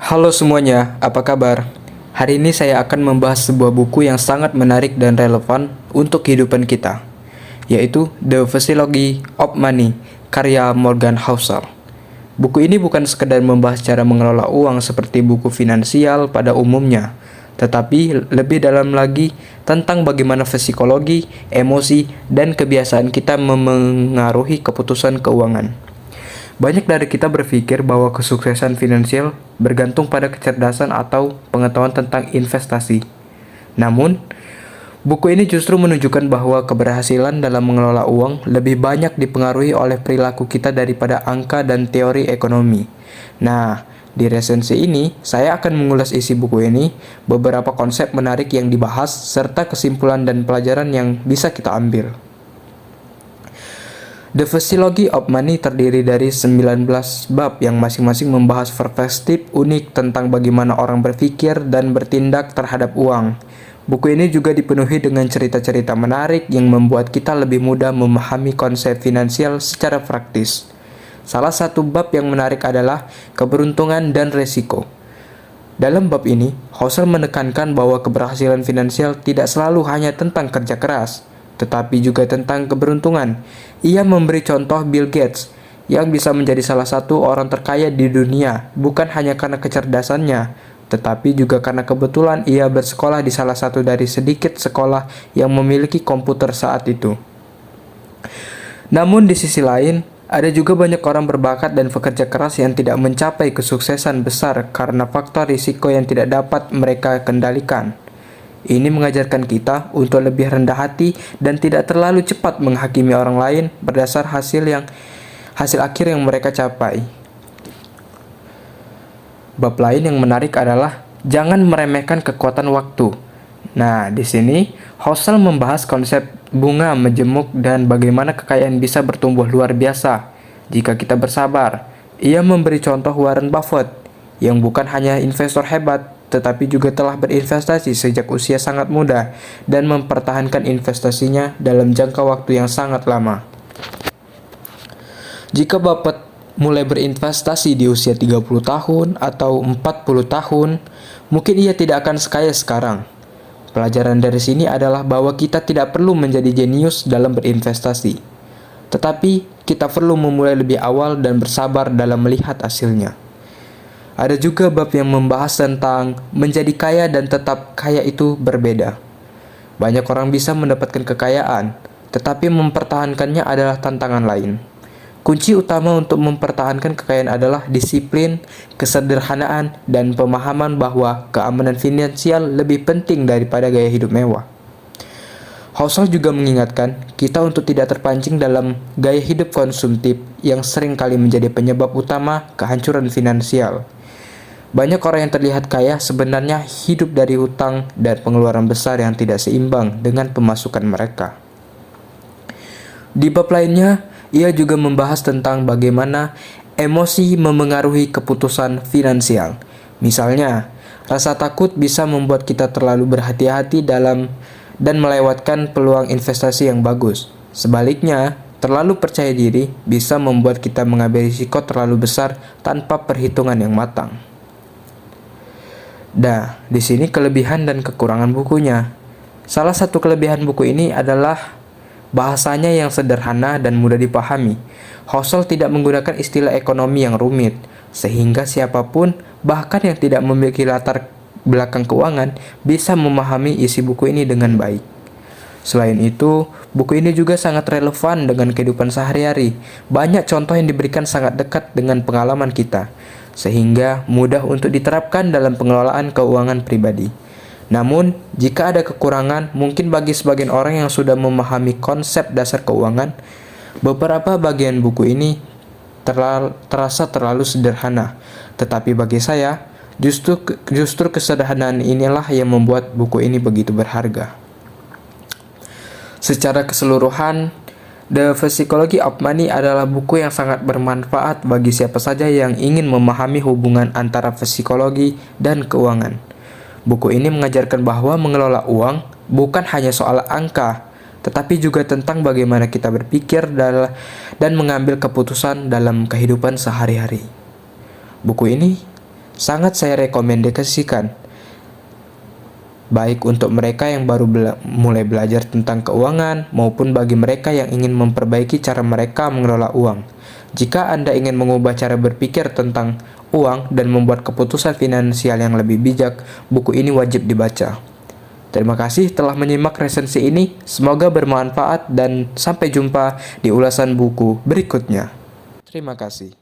Halo semuanya, apa kabar? Hari ini saya akan membahas sebuah buku yang sangat menarik dan relevan untuk kehidupan kita, yaitu The Physiology of Money, karya Morgan Housel. Buku ini bukan sekedar membahas cara mengelola uang seperti buku finansial pada umumnya, tetapi lebih dalam lagi tentang bagaimana psikologi, emosi, dan kebiasaan kita memengaruhi keputusan keuangan. Banyak dari kita berpikir bahwa kesuksesan finansial bergantung pada kecerdasan atau pengetahuan tentang investasi. Namun, buku ini justru menunjukkan bahwa keberhasilan dalam mengelola uang lebih banyak dipengaruhi oleh perilaku kita daripada angka dan teori ekonomi. Nah, di resensi ini, saya akan mengulas isi buku ini, beberapa konsep menarik yang dibahas, serta kesimpulan dan pelajaran yang bisa kita ambil. The Physiology of Money terdiri dari 19 bab yang masing-masing membahas perspektif unik tentang bagaimana orang berpikir dan bertindak terhadap uang. Buku ini juga dipenuhi dengan cerita-cerita menarik yang membuat kita lebih mudah memahami konsep finansial secara praktis. Salah satu bab yang menarik adalah keberuntungan dan resiko. Dalam bab ini, Housel menekankan bahwa keberhasilan finansial tidak selalu hanya tentang kerja keras, tetapi juga tentang keberuntungan. Ia memberi contoh Bill Gates, yang bisa menjadi salah satu orang terkaya di dunia, bukan hanya karena kecerdasannya, tetapi juga karena kebetulan ia bersekolah di salah satu dari sedikit sekolah yang memiliki komputer saat itu. Namun di sisi lain, ada juga banyak orang berbakat dan pekerja keras yang tidak mencapai kesuksesan besar karena faktor risiko yang tidak dapat mereka kendalikan. Ini mengajarkan kita untuk lebih rendah hati dan tidak terlalu cepat menghakimi orang lain berdasar hasil akhir yang mereka capai. Bab lain yang menarik adalah jangan meremehkan kekuatan waktu. Nah, di sini Housel membahas konsep bunga majemuk dan bagaimana kekayaan bisa bertumbuh luar biasa jika kita bersabar. Ia memberi contoh Warren Buffett yang bukan hanya investor hebat, tetapi juga telah berinvestasi sejak usia sangat muda dan mempertahankan investasinya dalam jangka waktu yang sangat lama. Jika Buffett mulai berinvestasi di usia 30 tahun atau 40 tahun, mungkin ia tidak akan sekaya sekarang. Pelajaran dari sini adalah bahwa kita tidak perlu menjadi jenius dalam berinvestasi, tetapi kita perlu memulai lebih awal dan bersabar dalam melihat hasilnya. Ada juga bab yang membahas tentang menjadi kaya dan tetap kaya itu berbeda. Banyak orang bisa mendapatkan kekayaan, tetapi mempertahankannya adalah tantangan lain. Kunci utama untuk mempertahankan kekayaan adalah disiplin, kesederhanaan, dan pemahaman bahwa keamanan finansial lebih penting daripada gaya hidup mewah. Housel juga mengingatkan kita untuk tidak terpancing dalam gaya hidup konsumtif yang sering kali menjadi penyebab utama kehancuran finansial. Banyak orang yang terlihat kaya sebenarnya hidup dari hutang dan pengeluaran besar yang tidak seimbang dengan pemasukan mereka. Di bab lainnya, ia juga membahas tentang bagaimana emosi memengaruhi keputusan finansial. Misalnya, rasa takut bisa membuat kita terlalu berhati-hati dalam dan melewatkan peluang investasi yang bagus. Sebaliknya, terlalu percaya diri bisa membuat kita mengambil risiko terlalu besar tanpa perhitungan yang matang. Nah, di sini kelebihan dan kekurangan bukunya. Salah satu kelebihan buku ini adalah bahasanya yang sederhana dan mudah dipahami. Housel tidak menggunakan istilah ekonomi yang rumit, sehingga siapapun, bahkan yang tidak memiliki latar belakang keuangan, bisa memahami isi buku ini dengan baik. Selain itu, buku ini juga sangat relevan dengan kehidupan sehari-hari. Banyak contoh yang diberikan sangat dekat dengan pengalaman kita, sehingga mudah untuk diterapkan dalam pengelolaan keuangan pribadi. Namun, jika ada kekurangan, mungkin bagi sebagian orang yang sudah memahami konsep dasar keuangan, beberapa bagian buku ini terasa terlalu sederhana. Tetapi bagi saya, justru kesederhanaan inilah yang membuat buku ini begitu berharga. Secara keseluruhan, The Physiology of Money adalah buku yang sangat bermanfaat bagi siapa saja yang ingin memahami hubungan antara psikologi dan keuangan. Buku ini mengajarkan bahwa mengelola uang bukan hanya soal angka, tetapi juga tentang bagaimana kita berpikir dan mengambil keputusan dalam kehidupan sehari-hari. Buku ini sangat saya rekomendasikan. Baik untuk mereka yang baru mulai belajar tentang keuangan maupun bagi mereka yang ingin memperbaiki cara mereka mengelola uang. Jika Anda ingin mengubah cara berpikir tentang uang dan membuat keputusan finansial yang lebih bijak, buku ini wajib dibaca. Terima kasih telah menyimak resensi ini. Semoga bermanfaat dan sampai jumpa di ulasan buku berikutnya. Terima kasih.